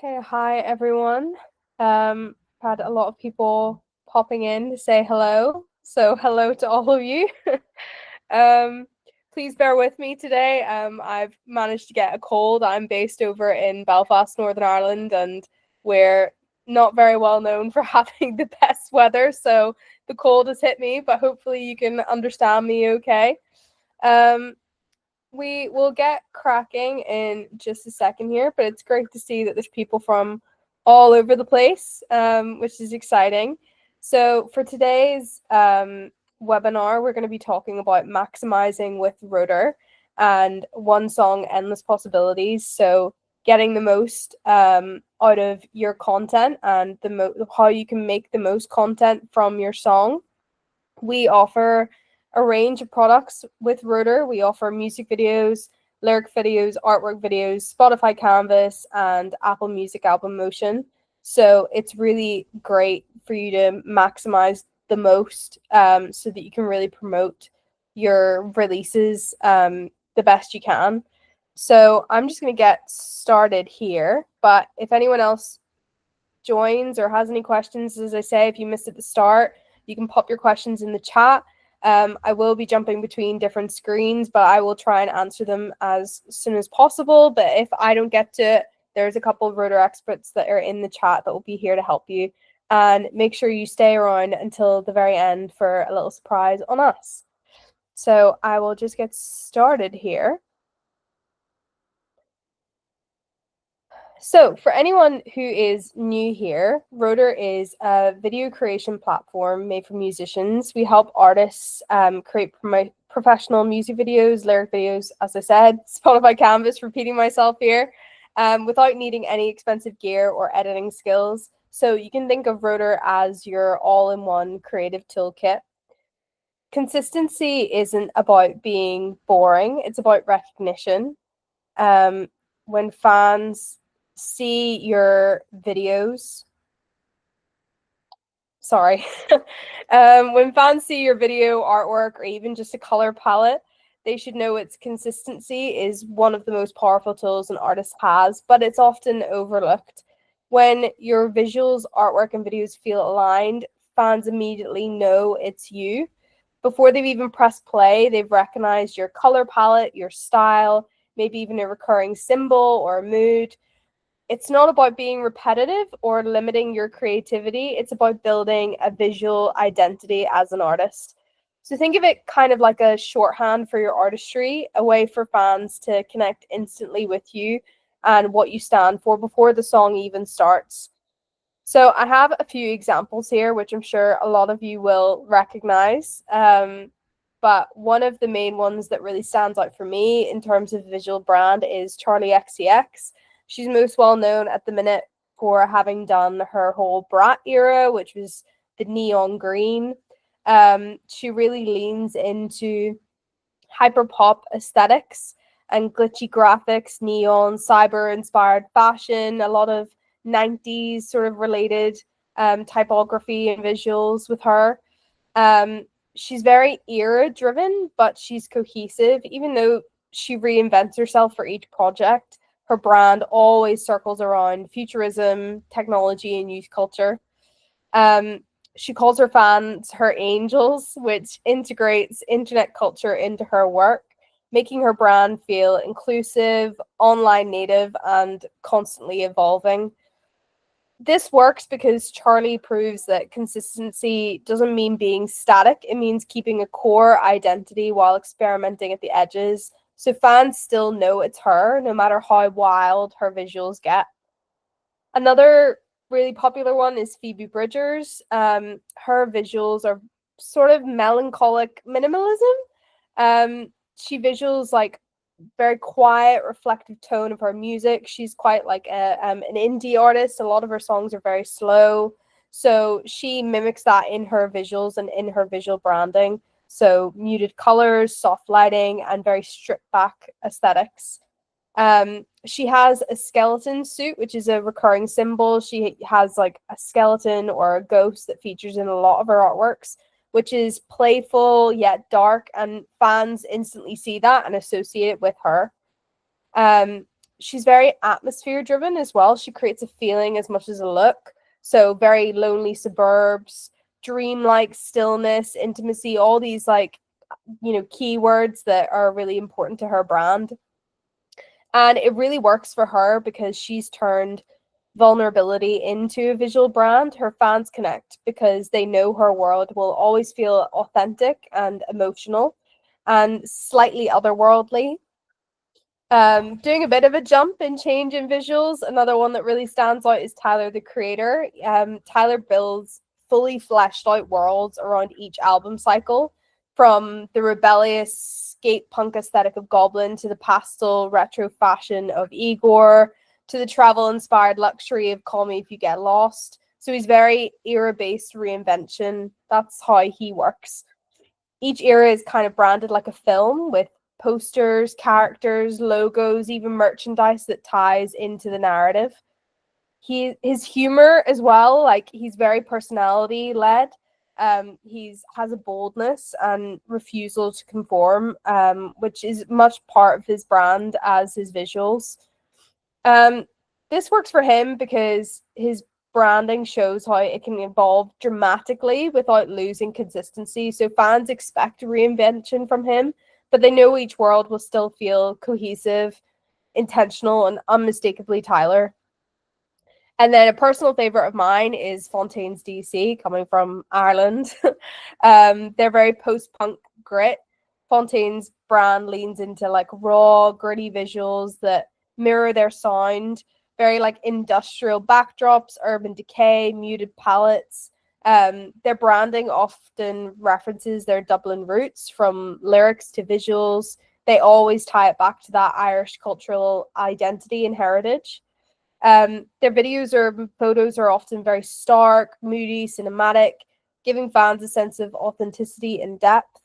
Okay, hi everyone. Had a lot of people popping in to say hello. So hello to all of you. um, please bear with me today. I've managed to get a cold. I'm based over in Belfast, Northern Ireland, and we're not very well known for having the best weather. So the cold has hit me, but hopefully you can understand me okay. Um, we will get cracking in just a second here, but it's great to see that there's people from all over the place, which is exciting. So for today's webinar, we're going to be talking about maximizing with Rotor and one song, endless possibilities. So getting the most out of your content and how you can make the most content from your song. We offer a range of products with Rotor. We offer music videos, lyric videos, artwork videos, Spotify Canvas, and Apple Music Album Motion. So it's really great for you to maximize the most so that you can really promote your releases the best you can. So I'm just going to get started here. But if anyone else joins or has any questions, as I say, if you missed at the start, you can pop your questions in the chat. I will be jumping between different screens, but I will try and answer them as soon as possible. But if I don't get to it, there's a couple of Rotor experts that are in the chat that will be here to help you. And make sure you stay around until the very end for a little surprise on us. So I will just get started here. So for anyone who is new here, Rotor is a video creation platform made for musicians. We help artists create professional music videos, lyric videos, as I said, Spotify Canvas, repeating myself here, without needing any expensive gear or editing skills. So you can think of Rotor as your all-in-one creative toolkit. Consistency isn't about being boring, it's about recognition. When fans see your videos, when fans see your video artwork or even just a color palette, they should know its consistency is one of the most powerful tools an artist has, but it's often overlooked. When your visuals, artwork, and videos feel aligned, fans immediately know it's you. Before they've even pressed play, they've recognized your color palette, your style, maybe even a recurring symbol or a mood. It's not about being repetitive or limiting your creativity. It's about building a visual identity as an artist. So think of it kind of like a shorthand for your artistry, a way for fans to connect instantly with you and what you stand for before the song even starts. So I have a few examples here, which I'm sure a lot of you will recognize. But one of the main ones that really stands out for me in terms of visual brand is Charli XCX. She's most well known at the minute for having done her whole Brat era, which was the neon green. She really leans into hyper pop aesthetics and glitchy graphics, neon, cyber inspired fashion, a lot of 90s sort of related typography and visuals with her. She's very era driven, but she's cohesive. Even though she reinvents herself for each project, her brand always circles around futurism, technology, and youth culture. She calls her fans her angels, which integrates internet culture into her work, making her brand feel inclusive, online native, and constantly evolving. This works because Charli proves that consistency doesn't mean being static. It means keeping a core identity while experimenting at the edges. So fans still know it's her, no matter how wild her visuals get. Another really popular one is Phoebe Bridgers. Her visuals are sort of melancholic minimalism. She visuals like very quiet, reflective tone of her music. She's quite like an indie artist. A lot of her songs are very slow. So she mimics that in her visuals and in her visual branding. So muted colors, soft lighting, and very stripped back aesthetics. She has a skeleton suit, which is a recurring symbol. She has like a skeleton or a ghost that features in a lot of her artworks, which is playful yet dark, and fans instantly see that and associate it with her. she's very atmosphere driven as well. She creates a feeling as much as a look. So very lonely suburbs, dreamlike stillness, intimacy, all these like, keywords that are really important to her brand. And it really works for her because she's turned vulnerability into a visual brand. Her fans connect because they know her world will always feel authentic and emotional and slightly otherworldly. Doing a bit of a jump and change in visuals, another one that really stands out is Tyler, the creator. Tyler builds fully fleshed out worlds around each album cycle, from the rebellious skate punk aesthetic of Goblin to the pastel retro fashion of Igor to the travel inspired luxury of Call Me If You Get Lost. So he's very era based reinvention. That's how he works. Each era is kind of branded like a film with posters, characters, logos, even merchandise that ties into the narrative. His humor as well, like he's very personality led. He's has a boldness and refusal to conform, which is much part of his brand as his visuals. This works for him because his branding shows how it can evolve dramatically without losing consistency. So fans expect reinvention from him, but they know each world will still feel cohesive, intentional, and unmistakably Tyler. And then a personal favorite of mine is Fontaines D.C, coming from Ireland. They're very post-punk grit. Fontaines brand leans into like raw, gritty visuals that mirror their sound, very like industrial backdrops, urban decay, muted palettes. Their branding often references their Dublin roots, from lyrics to visuals. They always tie it back to that Irish cultural identity and heritage. Their videos or photos are often very stark, moody, cinematic, giving fans a sense of authenticity and depth.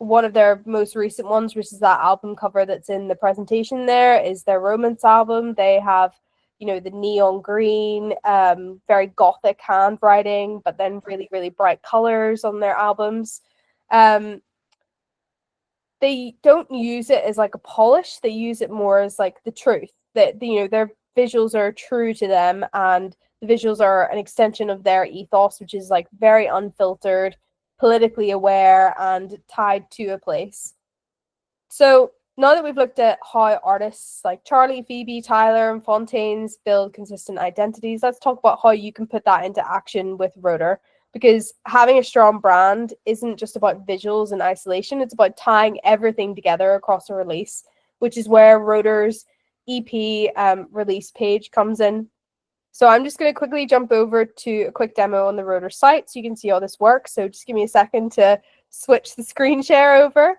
One of their most recent ones, which is that album cover that's in the presentation there, is their romance album. They have, the neon green, very gothic handwriting, but then really, really bright colors on their albums. They don't use it as like a polish. They use it more as like the truth, that their visuals are true to them, and the visuals are an extension of their ethos, which is like very unfiltered, politically aware, and tied to a place. So now that we've looked at how artists like Charli, Phoebe, Tyler, and Fontaines build consistent identities, let's talk about how you can put that into action with Rotor. Because having a strong brand isn't just about visuals in isolation, it's about tying everything together across a release, which is where Rotor's EP release page comes in. So I'm just going to quickly jump over to a quick demo on the Rotor site so you can see how this works. So just give me a second to switch the screen share over.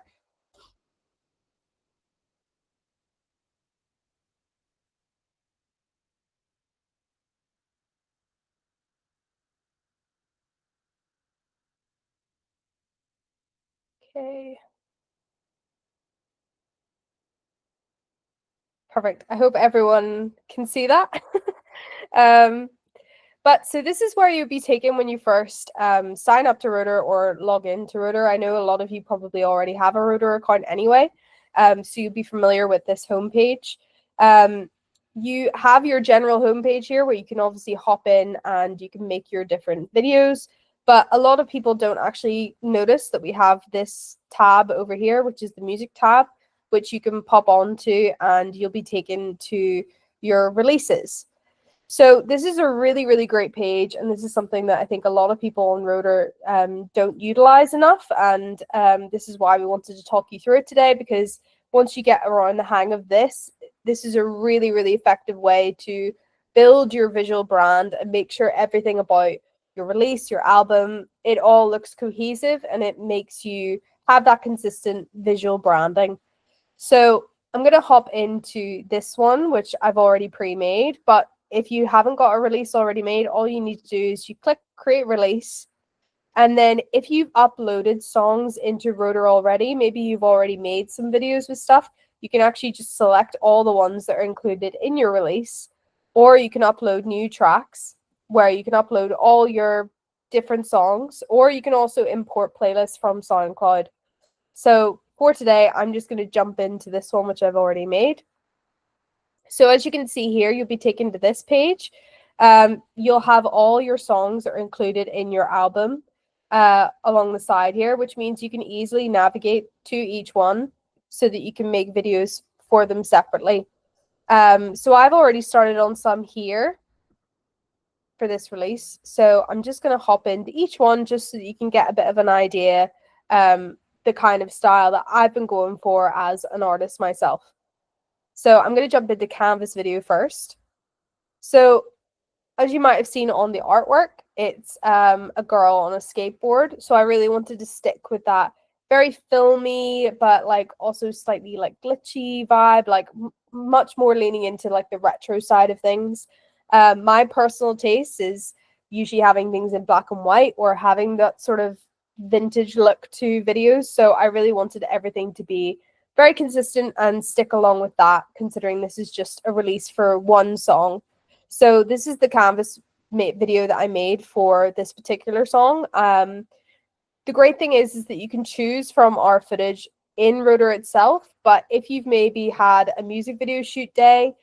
Okay. Perfect. I hope everyone can see that. But so this is where you'll be taken when you first sign up to Rotor or log in to Rotor. I know a lot of you probably already have a Rotor account anyway, so you'll be familiar with this homepage. You have your general homepage here where you can obviously hop in and you can make your different videos. But a lot of people don't actually notice that we have this tab over here, which is the music tab, which you can pop onto and you'll be taken to your releases. So this is a really, really great page, and this is something that I think a lot of people on Rotor don't utilize enough, and this is why we wanted to talk you through it today, because once you get around the hang of this, this is a really, really effective way to build your visual brand and make sure everything about your release, your album, it all looks cohesive and it makes you have that consistent visual branding. So I'm going to hop into this one, which I've already pre-made, but if you haven't got a release already made, all you need to do is you click create release. And then if you've uploaded songs into Rotor already, maybe you've already made some videos with stuff, you can actually just select all the ones that are included in your release, or you can upload new tracks where you can upload all your different songs, or you can also import playlists from SoundCloud. So for today, I'm just going to jump into this one, which I've already made. So as you can see here, you'll be taken to this page. You'll have all your songs that are included in your album along the side here, which means you can easily navigate to each one so that you can make videos for them separately. So I've already started on some here for this release. So I'm just going to hop into each one just so that you can get a bit of an idea the kind of style that I've been going for as an artist myself. So I'm going to jump into Canvas video first. So as you might have seen on the artwork, it's a girl on a skateboard. So I really wanted to stick with that very filmy, but like also slightly like glitchy vibe, like much more leaning into like the retro side of things. My personal taste is usually having things in black and white or having that sort of vintage look to videos. So I really wanted everything to be very consistent and stick along with that, considering this is just a release for one song. So this is the Canvas video that I made for this particular song. The great thing is that you can choose from our footage in Rotor itself, but if you've maybe had a music video shoot day,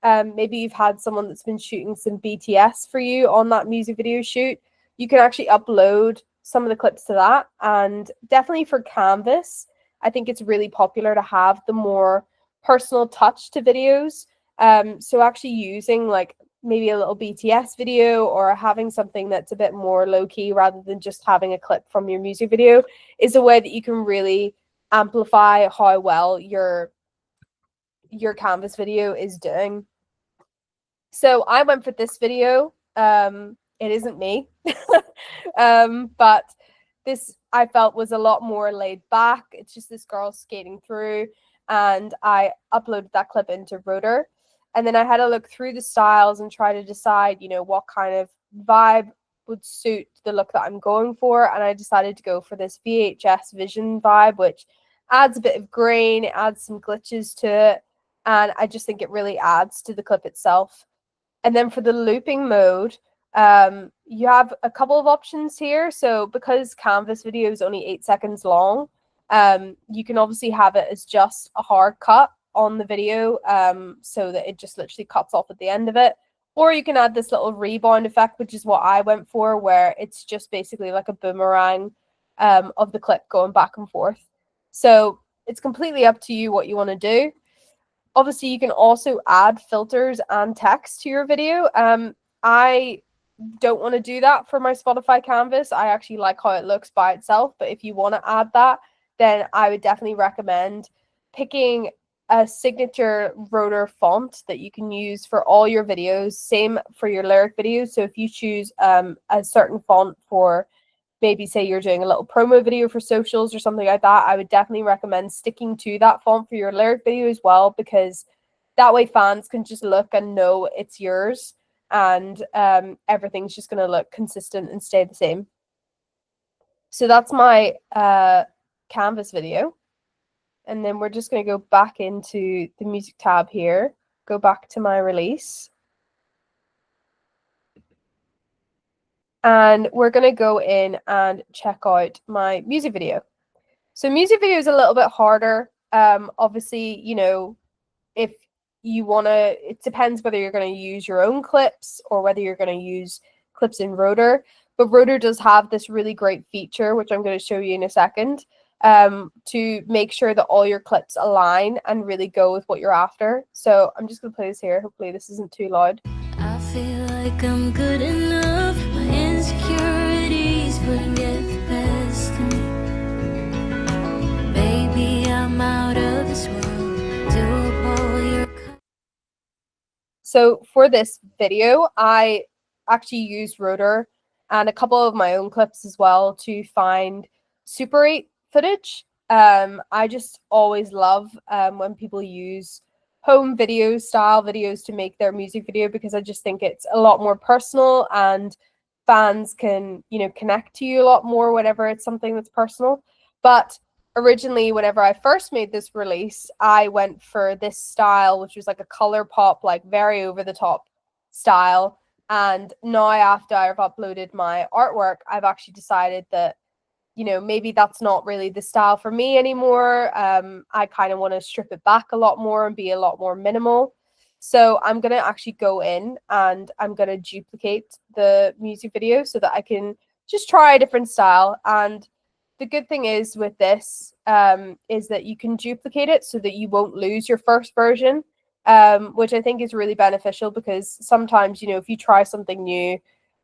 maybe you've had someone that's been shooting some BTS for you on that music video shoot, you can actually upload some of the clips to that. And definitely for Canvas, I think it's really popular to have the more personal touch to videos. So actually using like maybe a little BTS video or having something that's a bit more low-key rather than just having a clip from your music video is a way that you can really amplify how well your Canvas video is doing. So I went for this video. It isn't me, but this I felt was a lot more laid back. It's just this girl skating through, and I uploaded that clip into Rotor. And then I had to look through the styles and try to decide, you know, what kind of vibe would suit the look that I'm going for. And I decided to go for this VHS Vision vibe, which adds a bit of grain, it adds some glitches to it. And I just think it really adds to the clip itself. And then for the looping mode, you have a couple of options here. So because Canvas video is only 8 seconds long, you can obviously have it as just a hard cut on the video, so that it just literally cuts off at the end of it. Or you can add this little rebound effect, which is what I went for, where it's just basically like a boomerang of the clip going back and forth. So it's completely up to you what you want to do. Obviously, you can also add filters and text to your video. I don't want to do that for my Spotify Canvas. I actually like how it looks by itself, but if you want to add that, then I would definitely recommend picking a signature Rotor font that you can use for all your videos. Same for your lyric videos. So if you choose a certain font for maybe say you're doing a little promo video for socials or something like that, I would definitely recommend sticking to that font for your lyric video as well, because that way fans can just look and know it's yours, and everything's just going to look consistent and stay the same. So that's my Canvas video. And then we're just going to go back into the music tab here, go back to my release. And we're going to go in and check out my music video. So music video is a little bit harder. Obviously, you know, if you want to, it depends whether you're going to use your own clips or whether you're going to use clips in Rotor. But Rotor does have this really great feature, which I'm going to show you in a second, to make sure that all your clips align and really go with what you're after. So I'm just going to play this here. Hopefully this isn't too loud. I feel like I'm good enough. My insecurities wouldn't get the best of me. Baby, I'm out of this world. Do up all your... So for this video, I actually used Rotor and a couple of my own clips as well to find Super 8 footage. I just always love when people use home video style videos to make their music video, because I just think it's a lot more personal and fans can, you know, connect to you a lot more whenever it's something that's personal. But originally, whenever I first made this release, I went for this style, which was like a color pop, like very over the top style. And now after I've uploaded my artwork, I've actually decided that, you know, maybe that's not really the style for me anymore. I kind of want to strip it back a lot more and be a lot more minimal. So I'm going to actually go in and I'm going to duplicate the music video so that I can just try a different style. And the good thing is with this is that you can duplicate it so that you won't lose your first version, which I think is really beneficial, because sometimes, you know, if you try something new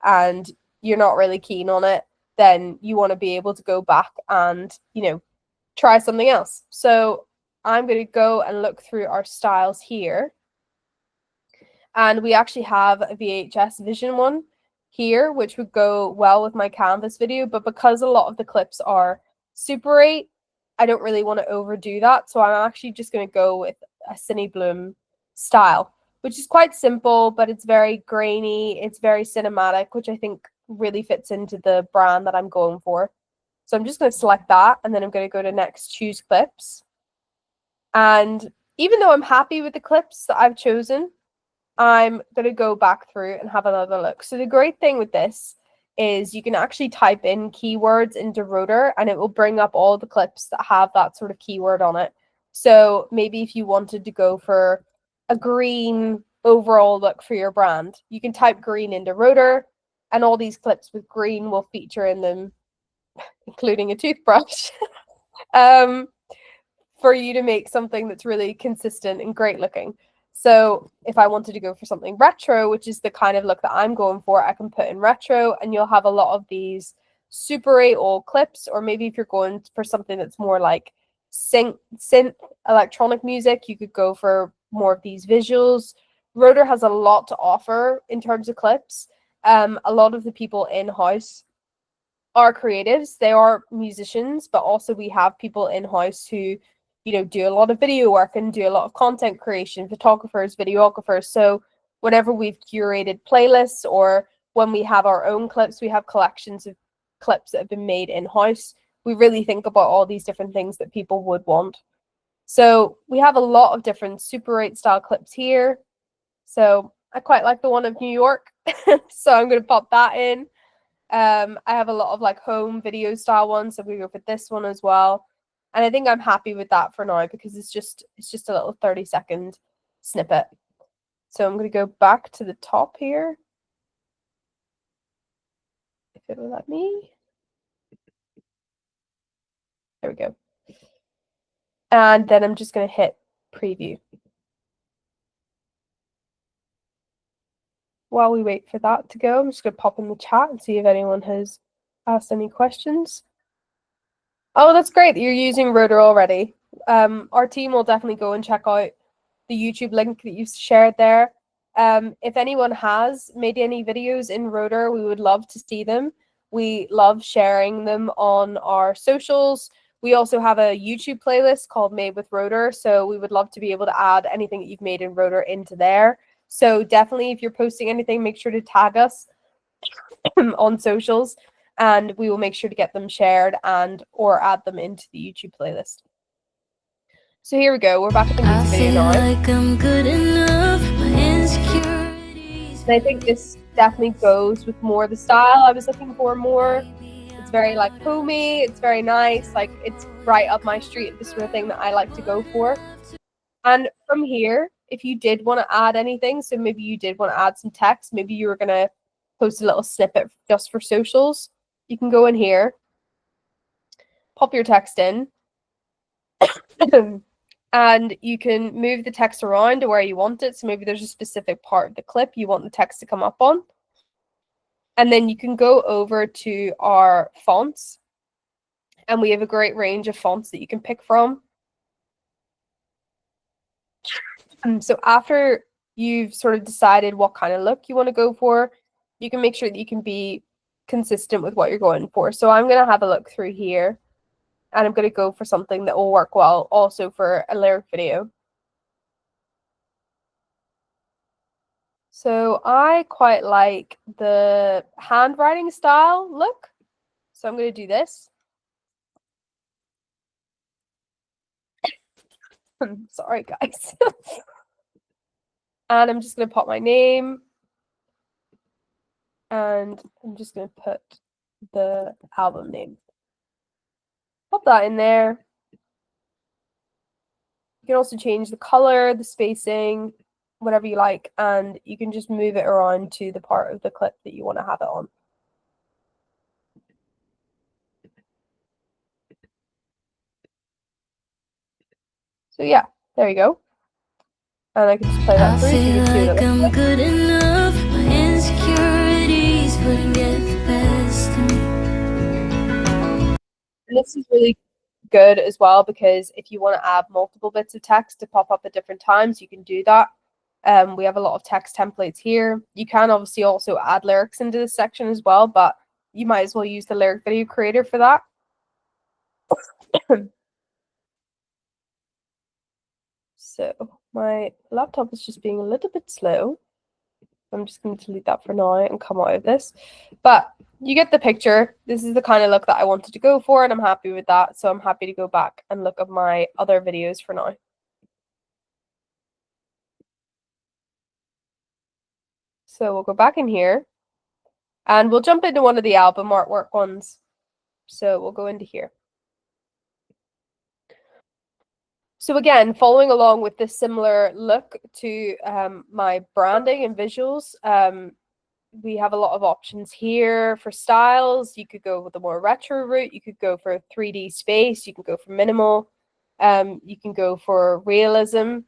and you're not really keen on it, then you want to be able to go back and, you know, try something else. So I'm going to go and look through our styles here. And we actually have a VHS Vision one here, which would go well with my Canvas video. But because a lot of the clips are Super 8, I don't really want to overdo that. So I'm actually just going to go with a Cine Bloom style, which is quite simple, but it's very grainy. It's very cinematic, which I think really fits into the brand that I'm going for. So I'm just going to select that, and then I'm going to go to next, choose clips. And even though I'm happy with the clips that I've chosen, I'm going to go back through and have another look. So the great thing with this is you can actually type in keywords into Rotor and it will bring up all the clips that have that sort of keyword on it. So maybe if you wanted to go for a green overall look for your brand, you can type green into Rotor and all these clips with green will feature in them, including a toothbrush. For you to make something that's really consistent and great looking. So if I wanted to go for something retro, which is the kind of look that I'm going for, I can put in retro and you'll have a lot of these Super 8 old clips. Or maybe if you're going for something that's more like synth electronic music, you could go for more of these visuals. Rotor has a lot to offer in terms of clips. A lot of the people in-house are creatives. They are musicians, but also we have people in-house who, you know, do a lot of video work and do a lot of content creation, photographers, videographers. So whenever we've curated playlists or when we have our own clips, we have collections of clips that have been made in-house. We really think about all these different things that people would want. So we have a lot of different Super 8 style clips here. So I quite like the one of New York. So I'm going to pop that in. I have a lot of like home video style ones, so we go for this one as well. And I think I'm happy with that for now because it's just a little 30-second snippet. So I'm going to go back to the top here, if it will let me. There we go. And then I'm just going to hit preview. While we wait for that to go, I'm just going to pop in the chat and see if anyone has asked any questions. Oh, that's great that you're using Rotor already. Our team will definitely go and check out the YouTube link that you shared there. If anyone has made any videos in Rotor, we would love to see them. We love sharing them on our socials. We also have a YouTube playlist called Made with Rotor, so we would love to be able to add anything that you've made in Rotor into there. So definitely, if you're posting anything, make sure to tag us on socials, and we will make sure to get them shared and or add them into the YouTube playlist. So here we go. We're back at the music video now. Like I'm good enough, my insecurities. And I think this definitely goes with more the style I was looking for more. It's very like homey, it's very nice, like it's right up my street, the sort of thing that I like to go for. And from here, if you did want to add anything, so maybe you did want to add some text, maybe you were going to post a little snippet just for socials, you can go in here, pop your text in, and you can move the text around to where you want it. So maybe there's a specific part of the clip you want the text to come up on. And then you can go over to our fonts, and we have a great range of fonts that you can pick from. So after you've sort of decided what kind of look you want to go for, you can make sure that you can be consistent with what you're going for. So I'm going to have a look through here, and I'm going to go for something that will work well also for a lyric video. So I quite like the handwriting style look. So I'm going to do this. Sorry, guys. And I'm just going to pop my name. And I'm just going to put the album name. Pop that in there. You can also change the color, the spacing, whatever you like, and you can just move it around to the part of the clip that you want to have it on. So yeah, there you go. And I can just play that through so you can see what it looks I'm like. good enough. My insecurities wouldn't get the best of me. And this is really good as well, because if you want to add multiple bits of text to pop up at different times, you can do that. We have a lot of text templates here. You can obviously also add lyrics into this section as well, but you might as well use the lyric video creator for that. So my laptop is just being a little bit slow. I'm just going to delete that for now and come out of this. But you get the picture. This is the kind of look that I wanted to go for, and I'm happy with that. So I'm happy to go back and look at my other videos for now. So we'll go back in here and we'll jump into one of the album artwork ones. So we'll go into here. So again, following along with this similar look to my branding and visuals, we have a lot of options here for styles. You could go with a more retro route. You could go for 3D space. You can go for minimal. You can go for realism.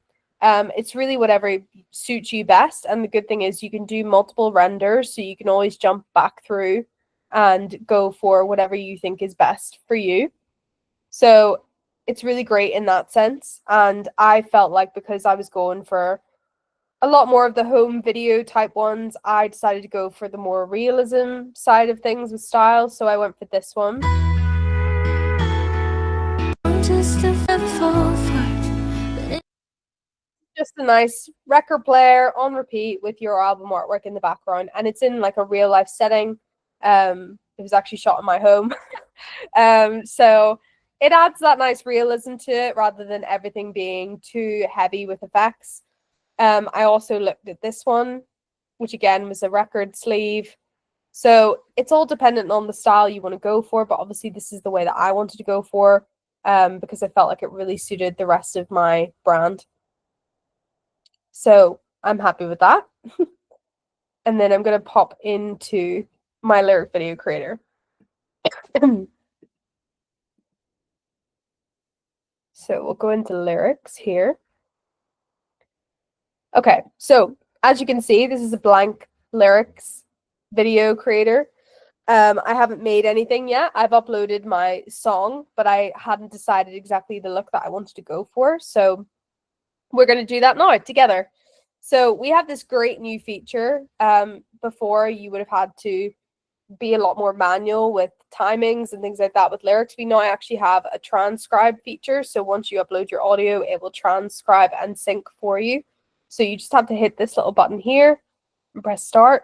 It's really whatever suits you best. And the good thing is you can do multiple renders, so you can always jump back through and go for whatever you think is best for you. So it's really great in that sense. And I felt like because I was going for a lot more of the home video type ones, I decided to go for the more realism side of things with style. So I went for this one. Just a nice record player on repeat with your album artwork in the background, and it's in like a real life setting. It was actually shot in my home. So it adds that nice realism to it rather than everything being too heavy with effects. I also looked at this one, which again was a record sleeve. So it's all dependent on the style you want to go for, but obviously this is the way that I wanted to go for, because I felt like it really suited the rest of my brand. So I'm happy with that. And then I'm going to pop into my lyric video creator. So we'll go into lyrics here. Okay, so as you can see, this is a blank lyrics video creator. I haven't made anything yet. I've uploaded my song, but I hadn't decided exactly the look that I wanted to go for. So we're going to do that now together. So we have this great new feature. Before you would have had to be a lot more manual with timings and things like that with lyrics. We now actually have a transcribe feature. So once you upload your audio, it will transcribe and sync for you. So you just have to hit this little button here and press start.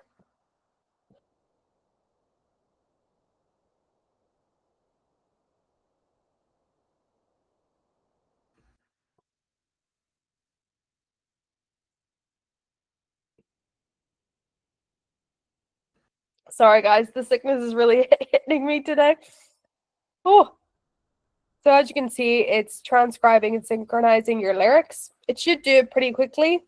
Sorry guys, the sickness is really hitting me today. Oh, so as you can see, it's transcribing and synchronizing your lyrics. It should do it pretty quickly.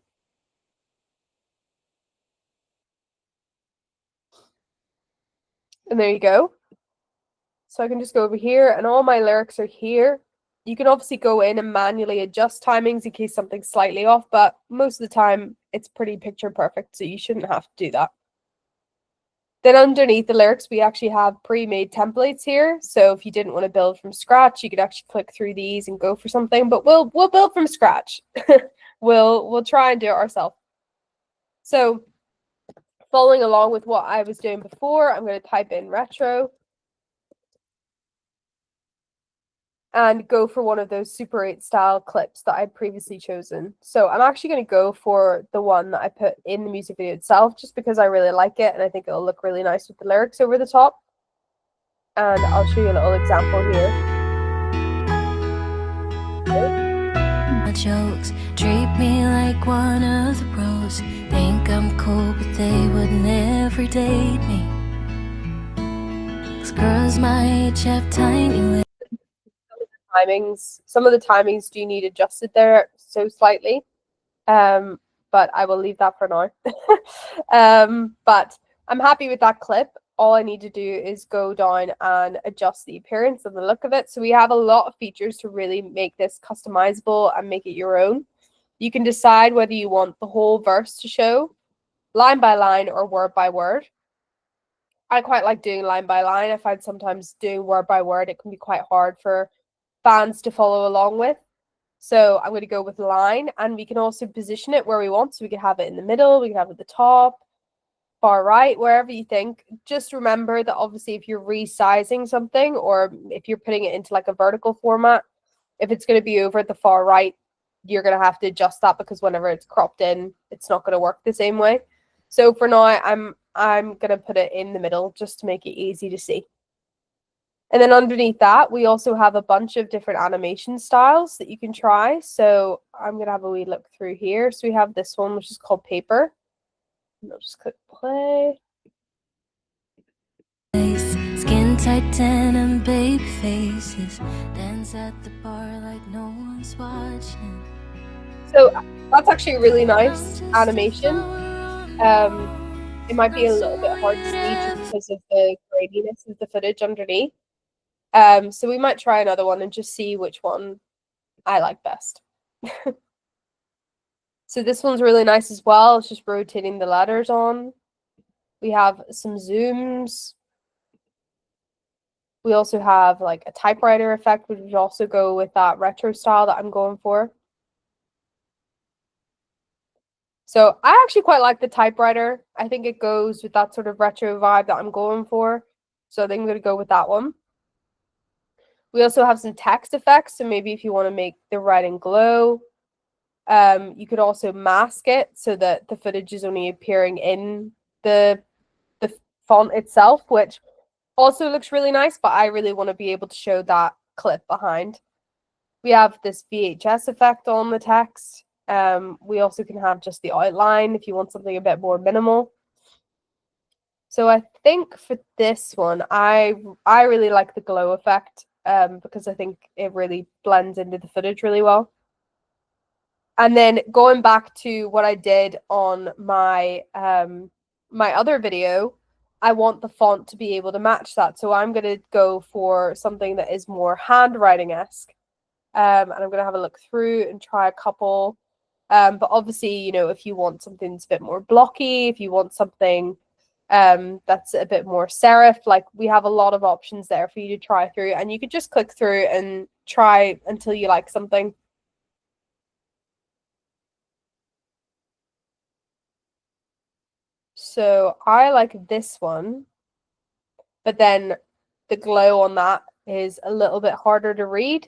And there you go. So I can just go over here and all my lyrics are here. You can obviously go in and manually adjust timings in case something's slightly off, but most of the time it's pretty picture perfect, so you shouldn't have to do that. Then underneath the lyrics, we actually have pre-made templates here. So if you didn't want to build from scratch, you could actually click through these and go for something, but we'll build from scratch. We'll try and do it ourselves. So following along with what I was doing before, I'm going to type in retro and go for one of those Super 8 style clips that I'd previously chosen. So I'm actually going to go for the one that I put in the music video itself, just because I really like it and I think it'll look really nice with the lyrics over the top. And I'll show you a little example here. My jokes treat me like one of the pros. Think I'm cool, but they would never date me. 'Cause girls my age have tiny lips. Some of the timings do need adjusted there so slightly, but but I will leave that for now. But I'm happy with that clip. All I need to do is go down and adjust the appearance and the look of it. So we have a lot of features to really make this customizable and make it your own. You can decide whether you want the whole verse to show, line by line, or word by word. I quite like doing line by line. I find sometimes doing word by word, it can be quite hard for fans to follow along with. So I'm going to go with line, and we can also position it where we want. So we can have it in the middle, we can have it at the top, far right, wherever you think. Just remember that obviously if you're resizing something, or if you're putting it into like a vertical format, if it's going to be over at the far right, you're going to have to adjust that, because whenever it's cropped in, it's not going to work the same way. So for now, I'm going to put it in the middle just to make it easy to see. And then underneath that, we also have a bunch of different animation styles that you can try. So I'm going to have a wee look through here. So we have this one, which is called paper. And I'll just click play. Skin tight tan and baby faces, dance at the bar like no one's watching. So that's actually a really nice animation. It might be a little bit hard to see just because of the graininess of the footage underneath. So we might try another one and just see which one I like best. So this one's really nice as well. It's just rotating the letters on. We have some zooms. We also have like a typewriter effect, which would also go with that retro style that I'm going for. So I actually quite like the typewriter. I think it goes with that sort of retro vibe that I'm going for. So I think I'm going to go with that one. We also have some text effects. So maybe if you want to make the writing glow, you could also mask it so that the footage is only appearing in the font itself, which also looks really nice, but I really want to be able to show that clip behind. We have this VHS effect on the text. We also can have just the outline if you want something a bit more minimal. So I think for this one, I really like the glow effect because I think it really blends into the footage really well. And then going back to what I did on my my other video, I want the font to be able to match that. So I'm going to go for something that is more handwriting-esque. And I'm going to have a look through and try a couple. But obviously, you know, if you want something that's a bit more blocky, if you want something that's a bit more serif, like we have a lot of options there for you to try through. And you could just click through and try until you like something. So I like this one, but then the glow on that is a little bit harder to read.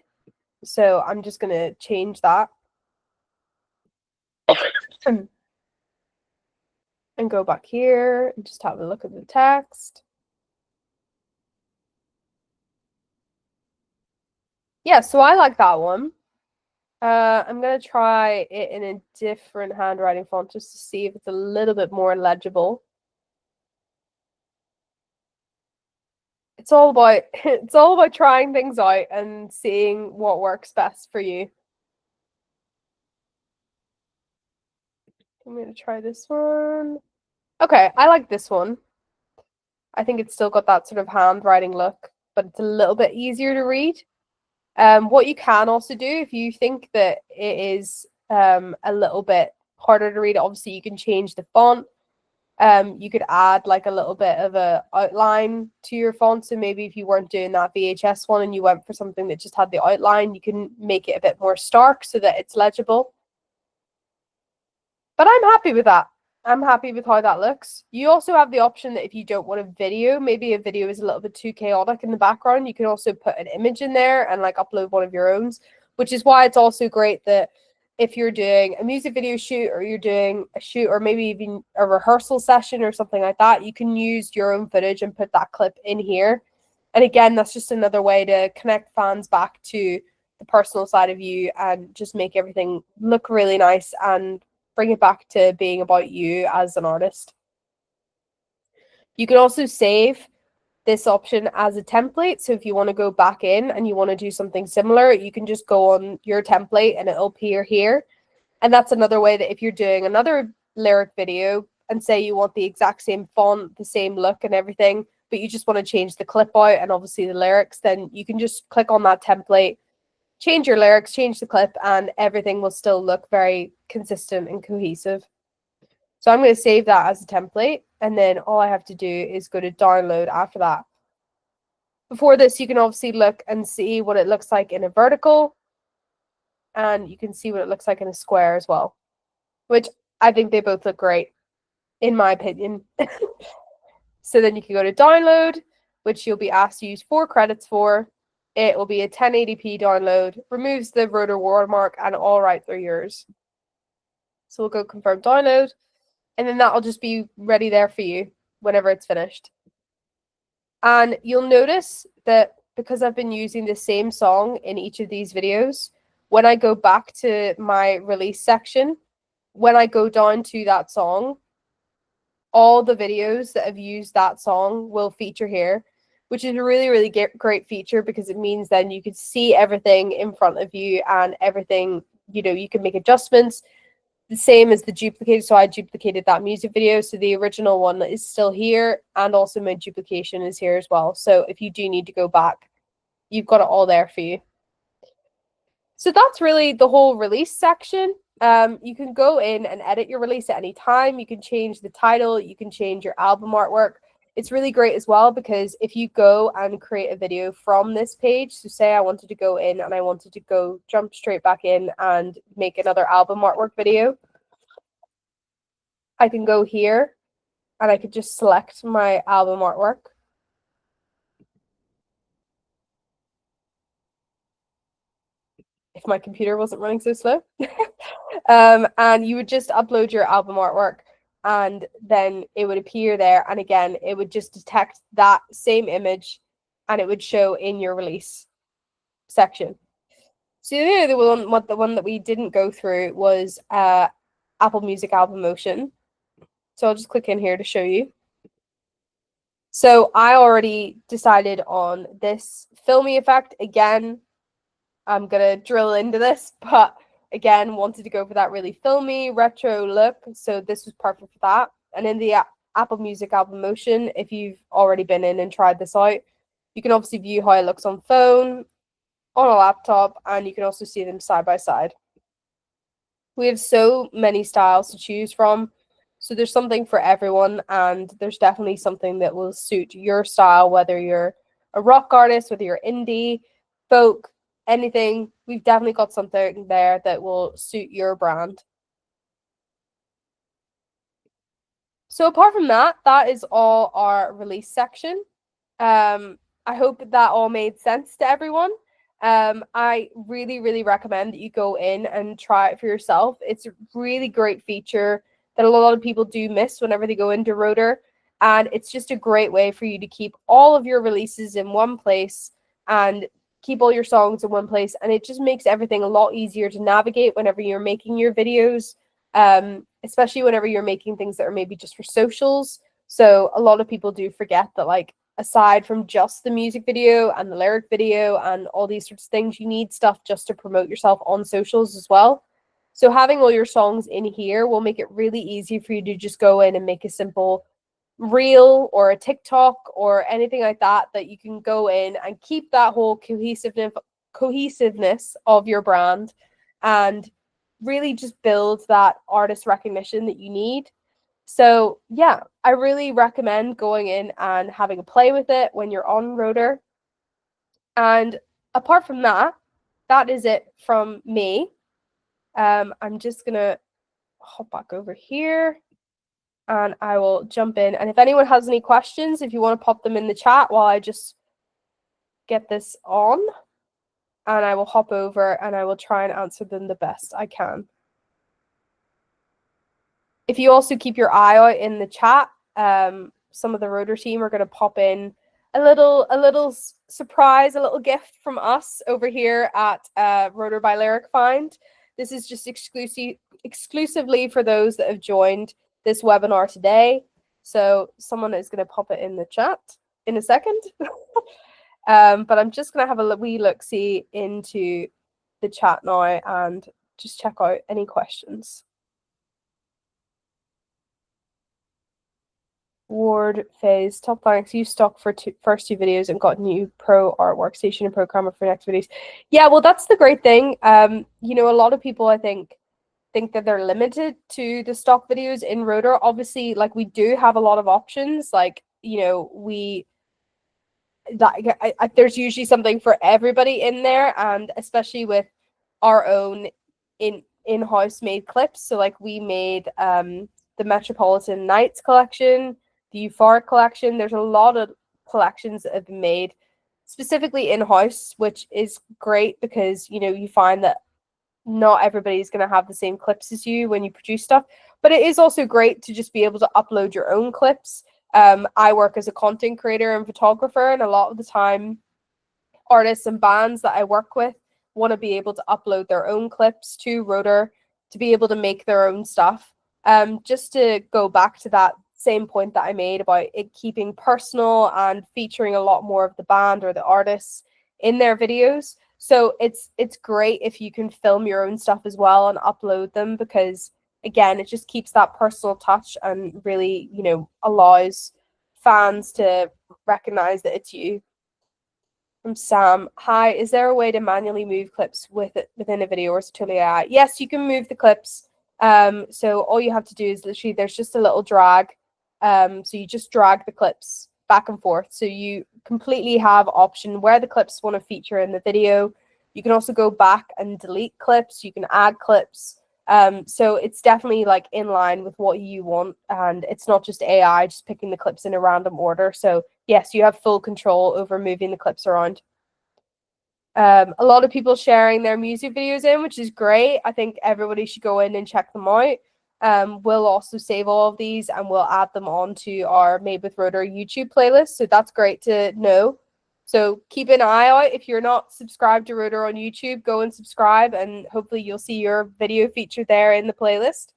So I'm just going to change that. And go back here and just have a look at the text. Yeah, so I like that one. I'm going to try it in a different handwriting font just to see if it's a little bit more legible. It's all about trying things out and seeing what works best for you. I'm going to try this one. Okay, I like this one. I think it's still got that sort of handwriting look, but it's a little bit easier to read. What you can also do, if you think that it is a little bit harder to read, obviously you can change the font. You could add like a little bit of a outline to your font. So maybe if you weren't doing that VHS one and you went for something that just had the outline, you can make it a bit more stark so that it's legible. But I'm happy with that. I'm happy with how that looks. You also have the option that if you don't want a video, maybe a video is a little bit too chaotic in the background, you can also put an image in there and like upload one of your own, which is why it's also great that if you're doing a music video shoot or you're doing a shoot or maybe even a rehearsal session or something like that, you can use your own footage and put that clip in here. And again, that's just another way to connect fans back to the personal side of you and just make everything look really nice and bring it back to being about you as an artist. You can also save this option as a template. So if you want to go back in and you want to do something similar, you can just go on your template and it'll appear here. And that's another way that if you're doing another lyric video and say you want the exact same font, the same look and everything, but you just want to change the clip out and obviously the lyrics, then you can just click on that template, change your lyrics, change the clip, and everything will still look very consistent and cohesive. So I'm going to save that as a template, and then all I have to do is go to download after that. Before this, you can obviously look and see what it looks like in a vertical, and you can see what it looks like in a square as well, which I think they both look great, in my opinion. So then you can go to download, which you'll be asked to use 4 credits for. It will be a 1080p download, removes the rotor watermark, and all rights are yours. So we'll go confirm download, and then that'll just be ready there for you whenever it's finished. And you'll notice that because I've been using the same song in each of these videos, when I go back to my release section, when I go down to that song, all the videos that have used that song will feature here, which is a really, really great feature because it means then you can see everything in front of you and everything, you know, you can make adjustments. The same as the duplicated, so I duplicated that music video, so the original one is still here, and also my duplication is here as well. So if you do need to go back, you've got it all there for you. So that's really the whole release section. You can go in and edit your release at any time. You can change the title. You can change your album artwork. It's really great as well because if you go and create a video from this page, so say I wanted to go in and I wanted to go jump straight back in and make another album artwork video, I can go here and I could just select my album artwork. If my computer wasn't running so slow. And you would just upload your album artwork and then it would appear there. And again, it would just detect that same image and it would show in your release section. So the one that we didn't go through was Apple Music Album Motion. So I'll just click in here to show you. So I already decided on this filmy effect. Again, I'm going to drill into this, but again, wanted to go for that really filmy, retro look. So this was perfect for that. And in the Apple Music Album Motion, if you've already been in and tried this out, you can obviously view how it looks on phone, on a laptop, and you can also see them side by side. We have so many styles to choose from. So there's something for everyone, and there's definitely something that will suit your style, whether you're a rock artist, whether you're indie, folk, anything. We've definitely got something there that will suit your brand. So apart from that, that is all our release section. I hope that all made sense to everyone. I really, really recommend that you go in and try it for yourself. It's a really great feature that a lot of people do miss whenever they go into Rotor. And it's just a great way for you to keep all of your releases in one place and keep all your songs in one place. And it just makes everything a lot easier to navigate whenever you're making your videos, especially whenever you're making things that are maybe just for socials. So a lot of people do forget that, like, aside from just the music video and the lyric video and all these sorts of things, you need stuff just to promote yourself on socials as well. So having all your songs in here will make it really easy for you to just go in and make a simple reel or a TikTok or anything like that, that you can go in and keep that whole cohesiveness of your brand and really just build that artist recognition that you need. So yeah, I really recommend going in and having a play with it when you're on Rotor. And apart from that, that is it from me. I'm just gonna hop back over here and I will jump in. And if anyone has any questions, if you want to pop them in the chat while I just get this on, and I will hop over and I will try and answer them the best I can. If you also keep your eye out in the chat, some of the Rotor team are going to pop in a little surprise, a little gift from us over here at Rotor by Lyric Find. This is just exclusively for those that have joined this webinar today. So someone is going to pop it in the chat in a second. But I'm just going to have a wee look-see into the chat now and just check out any questions. Ward phase top thanks. Use stock for first two videos and got new pro art workstation and programmer for next videos. Yeah, well, that's the great thing. You know, a lot of people I think that they're limited to the stock videos in Rotor. Obviously, like, we do have a lot of options. Like, you know, there's usually something for everybody in there, and especially with our own in-house made clips. So like we made the Metropolitan Nights collection, the Euphoric collection. There's a lot of collections that have been made specifically in-house, which is great because, you know, you find that not everybody's going to have the same clips as you when you produce stuff. But it is also great to just be able to upload your own clips. I work as a content creator and photographer, and a lot of the time artists and bands that I work with want to be able to upload their own clips to Rotor to be able to make their own stuff. Just to go back to that same point that I made about it keeping personal and featuring a lot more of the band or the artists in their videos. So it's great if you can film your own stuff as well and upload them, because again, it just keeps that personal touch and really, you know, allows fans to recognize that it's you. From Sam, hi, is there a way to manually move clips within a video, or is it totally AI? Yes, you can move the clips. So all you have to do is literally, there's just a little drag. So you just drag the clips back and forth. So you completely have option where the clips want to feature in the video. You can also go back and delete clips. You can add clips. So it's definitely like in line with what you want, and it's not just AI just picking the clips in a random order. So yes, you have full control over moving the clips around. A lot of people sharing their music videos in, which is great. I think everybody should go in and check them out. We'll also save all of these and we'll add them onto our Made with Rotor YouTube playlist. So that's great to know. So keep an eye out. If you're not subscribed to Rotor on YouTube, go and subscribe, and hopefully you'll see your video featured there in the playlist.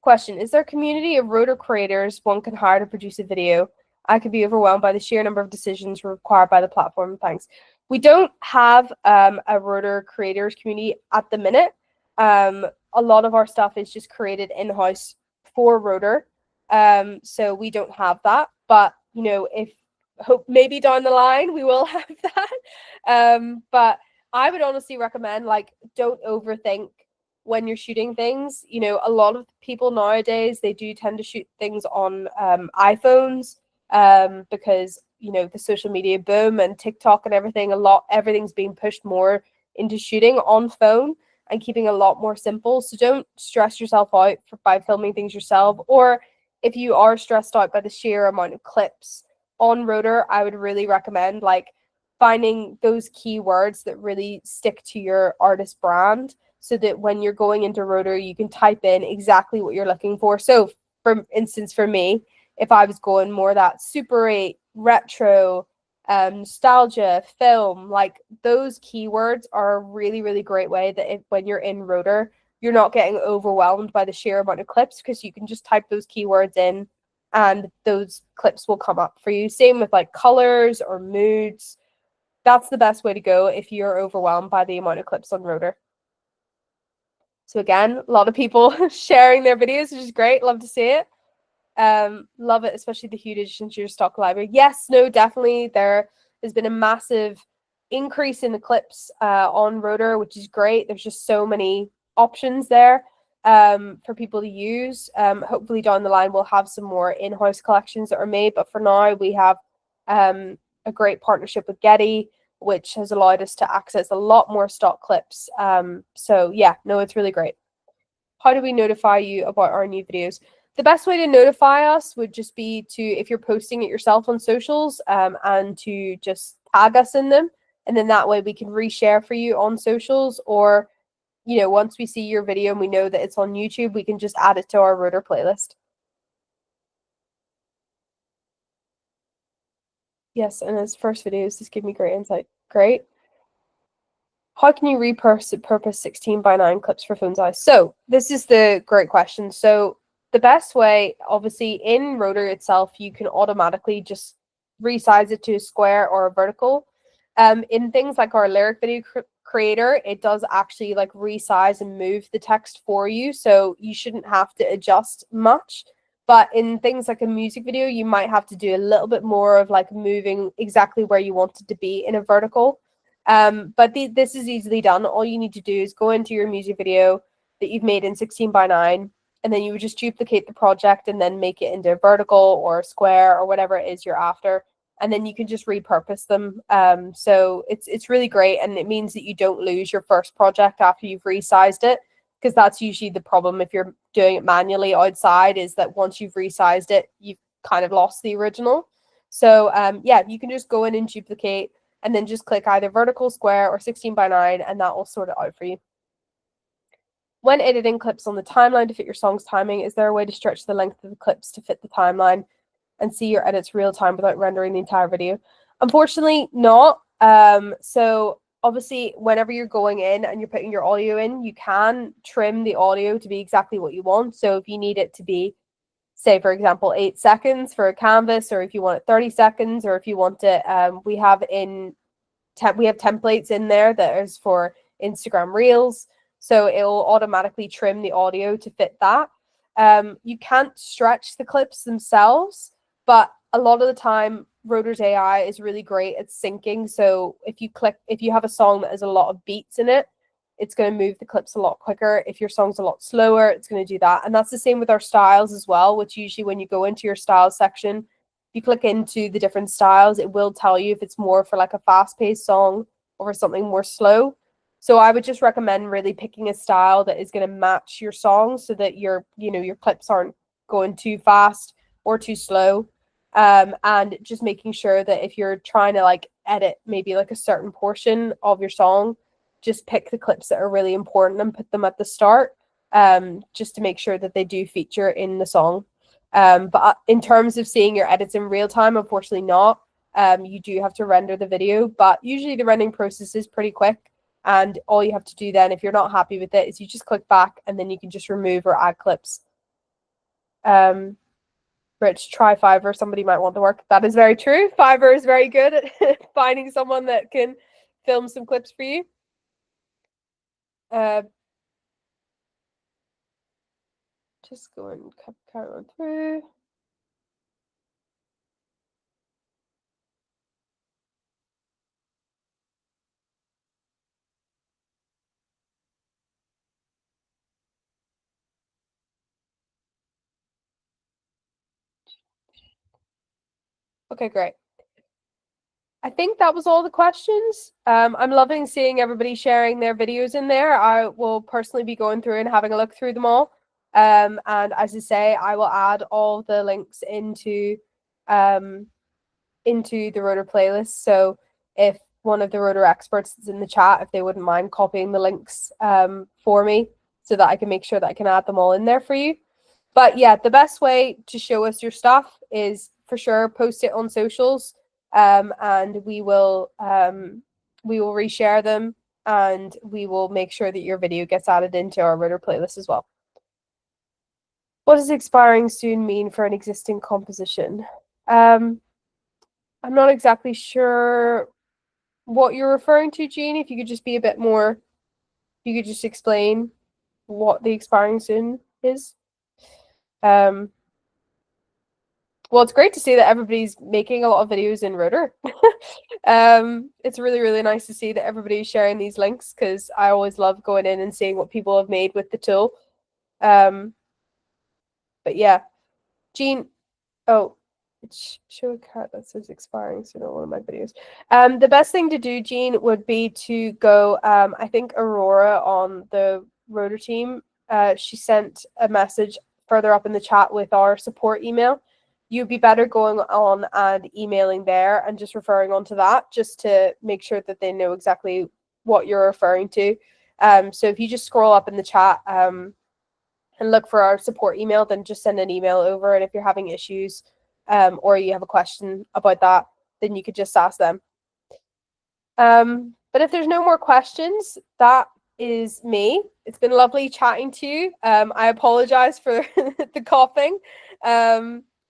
Question, is there a community of Rotor creators one can hire to produce a video? I could be overwhelmed by the sheer number of decisions required by the platform. Thanks. We don't have a Rotor creators community at the minute. A lot of our stuff is just created in-house for Rotor. So we don't have that. But, you know, hope maybe down the line we will have that. But I would honestly recommend, like, don't overthink when you're shooting things. You know, a lot of people nowadays, they do tend to shoot things on iPhones because, you know, the social media boom and TikTok and everything, everything's being pushed more into shooting on phone and keeping a lot more simple. So don't stress yourself out by filming things yourself. Or if you are stressed out by the sheer amount of clips on Rotor, I would really recommend like finding those keywords that really stick to your artist brand, so that when you're going into Rotor, you can type in exactly what you're looking for. So for instance, for me, if I was going more that Super 8, retro, nostalgia, film, like those keywords are a really, really great way that when you're in Rotor, you're not getting overwhelmed by the sheer amount of clips, because you can just type those keywords in and those clips will come up for you. Same with like colors or moods. That's the best way to go if you're overwhelmed by the amount of clips on Rotor. So again, a lot of people sharing their videos, which is great. Love to see it. Love it, especially the huge addition to your stock library. Yes, no, definitely. There has been a massive increase in the clips on Rotor, which is great. There's just so many options there for people to use. Hopefully down the line we'll have some more in-house collections that are made, but for now we have a great partnership with Getty, which has allowed us to access a lot more stock clips. So yeah, no, it's really great. How do we notify you about our new videos? The best way to notify us would just be to, if you're posting it yourself on socials, and to just tag us in them. And then that way we can reshare for you on socials, or, you know, once we see your video and we know that it's on YouTube, we can just add it to our Rotor playlist. Yes, and as first videos, this gave me great insight. Great. How can you repurpose 16:9 clips for phone size? So this is the great question. So the best way, obviously, in Rotor itself, you can automatically just resize it to a square or a vertical. In things like our lyric video creator, it does actually like resize and move the text for you, so you shouldn't have to adjust much. But in things like a music video, you might have to do a little bit more of like moving exactly where you want it to be in a vertical. But this is easily done. All you need to do is go into your music video that you've made in 16:9, and then you would just duplicate the project and then make it into a vertical or a square or whatever it is you're after. And then you can just repurpose them. So it's really great, and it means that you don't lose your first project after you've resized it, because that's usually the problem if you're doing it manually outside, is that once you've resized it, you've kind of lost the original. So yeah, you can just go in and duplicate, and then just click either vertical, square, or 16:9, and that will sort it out for you. When editing clips on the timeline to fit your song's timing, is there a way to stretch the length of the clips to fit the timeline and see your edits real time without rendering the entire video? Unfortunately, not. So obviously, whenever you're going in and you're putting your audio in, you can trim the audio to be exactly what you want. So if you need it to be, say, for example, 8 seconds for a canvas, or if you want it 30 seconds, or if you want it, we have templates in there that is for Instagram Reels. So it will automatically trim the audio to fit that. You can't stretch the clips themselves, but a lot of the time, Rotor's AI is really great at syncing. So if you have a song that has a lot of beats in it, it's going to move the clips a lot quicker. If your song's a lot slower, it's going to do that. And that's the same with our styles as well, which usually when you go into your styles section, you click into the different styles, it will tell you if it's more for like a fast-paced song or for something more slow. So I would just recommend really picking a style that is going to match your song, so that your clips aren't going too fast or too slow. And just making sure that if you're trying to like edit maybe like a certain portion of your song, just pick the clips that are really important and put them at the start, just to make sure that they do feature in the song. But in terms of seeing your edits in real time, unfortunately not. You do have to render the video, but usually the rendering process is pretty quick. And all you have to do then, if you're not happy with it, is you just click back, and then you can just remove or add clips. Rich, try Fiverr. Somebody might want the work. That is very true. Fiverr is very good at finding someone that can film some clips for you. Just go and carry on through. Okay, great. I think that was all the questions. I'm loving seeing everybody sharing their videos in there. I will personally be going through and having a look through them all. And as I say, I will add all the links into the Rotor playlist. So if one of the Rotor experts is in the chat, if they wouldn't mind copying the links for me, so that I can make sure that I can add them all in there for you. But yeah, the best way to show us your stuff is for sure post it on socials, and we will reshare them, and we will make sure that your video gets added into our Rotor playlist as well. What does expiring soon mean for an existing composition? I'm not exactly sure what you're referring to, Jean. If you could just be a bit more, you could just explain what the expiring soon is. Well, it's great to see that everybody's making a lot of videos in Rotor. It's really, really nice to see that everybody's sharing these links, because I always love going in and seeing what people have made with the tool. But yeah, Jean, oh, show a card that says expiring soon on one of my videos. The best thing to do, Jean, would be to go, I think Aurora on the Rotor team, she sent a message further up in the chat with our support email. You'd be better going on and emailing there and just referring on to that, just to make sure that they know exactly what you're referring to. So if you just scroll up in the chat and look for our support email, then just send an email over. And if you're having issues or you have a question about that, then you could just ask them. But if there's no more questions, that is me. It's been lovely chatting to you. I apologize for the coughing,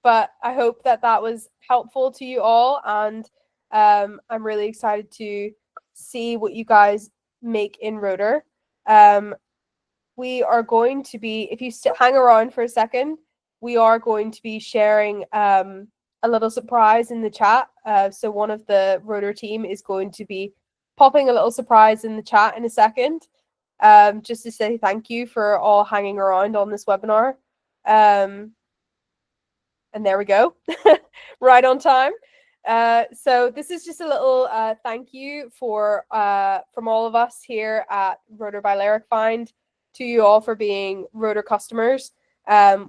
but I hope that that was helpful to you all, and I'm really excited to see what you guys make in Rotor. We are going to be, if you hang around for a second, we are going to be sharing a little surprise in the chat. So one of the Rotor team is going to be popping a little surprise in the chat in a second, just to say thank you for all hanging around on this webinar. And there we go, right on time. So this is just a little thank you for from all of us here at Rotor by Lyric Find to you all for being Rotor customers.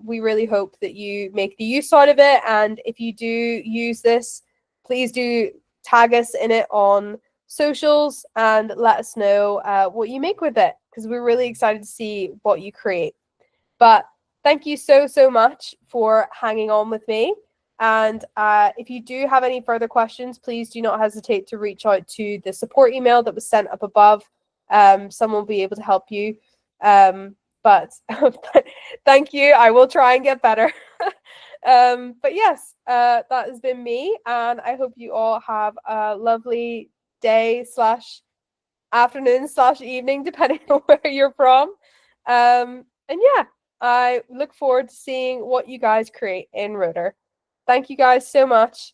We really hope that you make the use out of it, and if you do use this, please do tag us in it on socials and let us know what you make with it, because we're really excited to see what you create. But thank you so much for hanging on with me. And if you do have any further questions, please do not hesitate to reach out to the support email that was sent up above. Someone will be able to help you. But thank you. I will try and get better. But yes, that has been me. And I hope you all have a lovely day / afternoon / evening, depending on where you're from. And yeah, I look forward to seeing what you guys create in Rotor. Thank you guys so much.